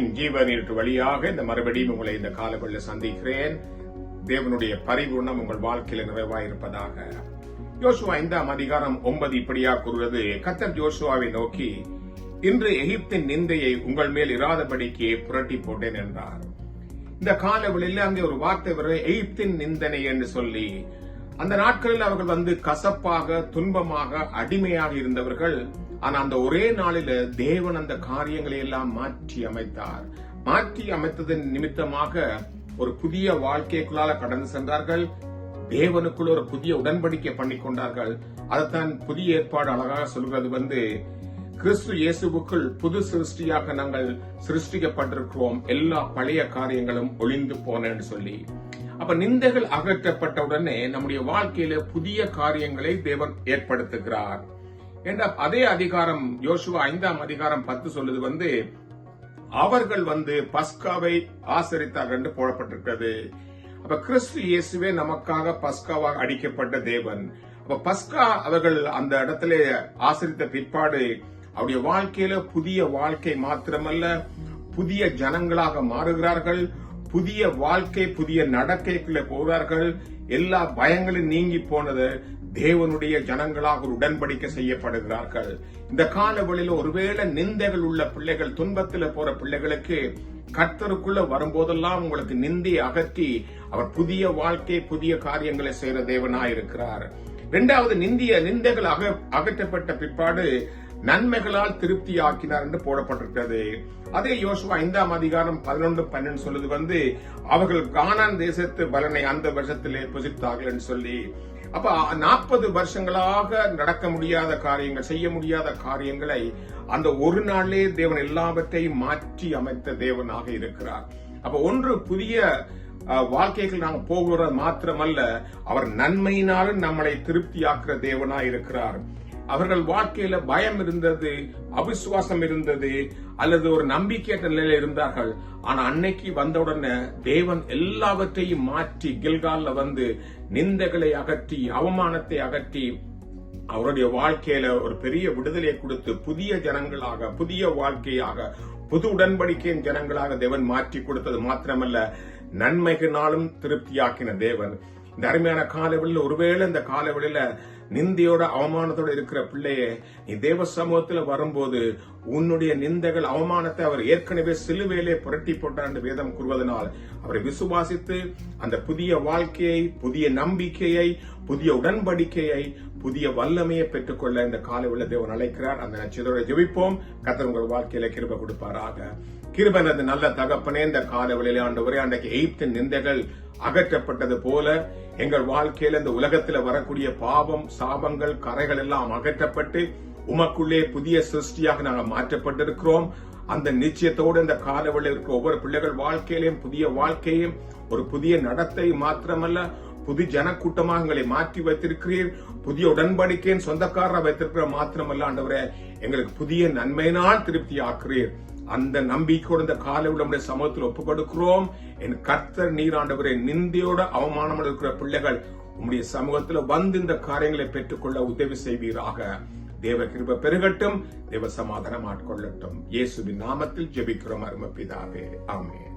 இயேசுவின் ஜீவநீர் வழியாக இந்த மறுபடியும் உங்களை இந்த காலவெளியில் சந்திக்கிறேன். தேவனுடைய பரிபூர்ணம் உங்கள் வாழ்க்கையில நிறைவாயிருப்பதாக. யோசுவா 5ஆம் அதிகாரம் 9 இப்படியா கூறுவது, கர்த்தர் யோசுவாவை நோக்கி, இன்று எகிப்தின் நிந்தையை உங்கள் மேல் இராதபடிக்கு புரட்டி போட்டேன் என்றார். இந்த காலவெளியில் அங்கே ஒரு வார்த்தை வர, எகிப்தின் நிந்தனை என்று சொல்லி, அந்த நாட்களில் அவர்கள் கசப்பாக துன்பமாக அடிமையாக இருந்தவர்கள். ஆனா அந்த ஒரே நாளில தேவன் அந்த காரியங்களை எல்லாம் மாற்றி அமைத்தார். மாற்றி அமைத்ததன் நிமித்தமாக ஒரு புதிய வாழ்க்கைக்குள்ளால கடந்து சென்றார்கள். தேவனுக்குள் ஒரு புதிய உடன்படிக்கை பண்ணி கொண்டார்கள். அதைத்தான் புதிய ஏற்பாடு அழகாக சொல்கிறது, கிறிஸ்து இயேசுவுக்குள் புது சிருஷ்டியாக நாங்கள் சிருஷ்டிக்கப்பட்டிருக்கிறோம், எல்லா பழைய காரியங்களும் ஒளிந்து போனேன்னு சொல்லி. அப்ப நிந்தைகள் அகற்றப்பட்ட உடனே நம்முடைய வாழ்க்கையில புதிய காரியங்களை தேவன் ஏற்படுத்துகிறார் என்ற அதே அதிகாரம் யோசுவா 5ஆம் அதிகாரம் 10 சொல்லுது, அவர்கள் பஸ்காவை ஆசரித்தார்கள் என்று போடப்பட்டிருக்கிறது. அப்ப கிறிஸ்து இயேசுவே நமக்காக பஸ்காவாக அடிக்கப்பட்ட தேவன். அப்ப பஸ்கா அவர்கள் அந்த இடத்துல ஆசரித்த பிற்பாடு அவருடைய வாழ்க்கையில புதிய வாழ்க்கை மாத்திரமல்ல, புதிய ஜனங்களாக மாறுகிறார்கள். புதிய வாழ்க்கை, புதிய நடக்கைக்குள்ள போகிறார்கள். எல்லா பயங்களும் நீங்கி போனது. தேவனுடைய ஜனங்களாக ஒரு உடன்படிக்கை செய்யப்படுகிறார்கள். இந்த காலவெளியில ஒருவேளை நிந்தைகள் உள்ள பிள்ளைகள், துன்பத்தில் போற பிள்ளைகளுக்கு கர்த்தருக்குள்ள வரும்போதெல்லாம் உங்களுக்கு நிந்தையை அகற்றி அவர் புதிய வாழ்க்கை, புதிய காரியங்களை செய்யற தேவனாயிருக்கிறார். இரண்டாவது, நிந்தைகள் அகற்றப்பட்ட பிற்பாடு நன்மைகளால் திருப்தி ஆக்கினார் என்று போடப்பட்டிருக்கிறது. அதே யோசுவா 5ஆம் அதிகாரம் 11-12 சொல்லுது, அவர்கள் கானான் தேசத்து பலனை அந்த வருஷத்திலே புசித்தார்கள் என்று சொல்லி. அப்ப 40 வருஷங்களாக நடக்க முடியாத காரியங்கள், செய்ய முடியாத காரியங்களை அந்த ஒரு நாளிலே தேவன் எல்லாவற்றையும் மாற்றி அமைத்த தேவனாக இருக்கிறார். அப்ப ஒன்று, புதிய வாழ்க்கைகள் நாங்கள் போகிற மாத்திரமல்ல, அவர் நன்மையினாலும் நம்மளை திருப்தியாக்குற தேவனா இருக்கிறார். அவர்கள் வாழ்க்கையில பயம் இருந்தது, அவிசுவாசம் இருந்தது, அல்லது ஒரு நம்பிக்கையற்ற நிலையில இருந்தார்கள். ஆனா அன்னைக்கு வந்தவுடனே தேவன் எல்லாவற்றையும் மாற்றி கில்கால்ல நிந்தைகளை அகற்றி, அவமானத்தை அகற்றி, அவருடைய வாழ்க்கையில ஒரு பெரிய விடுதலையை கொடுத்து புதிய ஜனங்களாக, புதிய வாழ்க்கையாக, புது உடன்படிக்கையின் ஜனங்களாக தேவன் மாற்றி கொடுத்தது மாத்திரமல்ல, நன்மைகளாலும் திருப்தியாக்கின தேவன். இந்த அருமையான காலவெளியில ஒருவேளை இந்த காலவெளியில நிந்தையோட அவமானத்தோட இருக்கிற பிள்ளையே, நீ தேவ சமூகத்துல வரும்போது உன்னுடைய நிந்தைகள், அவமானத்தை அவர் ஏற்கனவே சிலுவையிலே புரட்டி போட்டார் என்று வேதம் கூறுவதனால் அவரை விசுவாசித்து அந்த புதிய வாழ்க்கையை, புதிய நம்பிக்கையை, புதிய உடன்படிக்கையை, புதிய வல்லமையை பெற்றுக்கொள்ள இந்த காலவெளியில தேவன் அழைக்கிறார். அந்த நட்சத்திர ஜெபிப்போம். கர்த்தர் உங்கள் வாழ்க்கையில கிருபை கொடுப்பாராக. கிருபைனது நல்ல தகப்பனே, இந்த காலவெளியில ஆண்டவரே, அன்றைக்கு எகிப்தின் நிந்தைகள் அகற்றப்பட்டது போல எங்கள் வாழ்க்கையில இந்த உலகத்தில் வரக்கூடிய பாவம், சாபங்கள், கரைகள் எல்லாம் அகற்றப்பட்டு உமக்குள்ளே புதிய சிருஷ்டியாக நாங்கள் மாற்றப்பட்டிருக்கிறோம். அந்த நிச்சயத்தோடு இந்த காலவெளியில் இருக்கிற ஒவ்வொரு பிள்ளைகள் வாழ்க்கையிலையும் புதிய வாழ்க்கையும், ஒரு புதிய நடத்தை மாத்திரமல்ல, புது ஜனக்கூட்டமாக எங்களை மாற்றி வைத்திருக்கிறீர். புதிய உடன்படிக்கையின் சொந்தக்காரராக வைத்திருக்கிற மாத்திரமல்ல ஆண்டவரே, எங்களுக்கு புதிய நன்மையினால் திருப்தி ஆக்குறீர். அந்த நம்பிக்கையோட இந்த காலவெளியில நம்முடைய சமூகத்தில் ஒப்புக் கொடுக்கிறோம். என் கர்த்தர் நீர் ஆண்டவரே, நிந்தையோட அவமானம் இருக்கிற பிள்ளைகள் உம்முடைய சமூகத்தில் இந்த காரியங்களை பெற்றுக்கொள்ள உதவி செய்வீராக. தேவ கிருபை பெருகட்டும், தேவ சமாதானம் ஆட்கொள்ளட்டும். இயேசுவின் நாமத்தில் ஜெபிக்கிறோம் அருமை பிதாவே, ஆமென்.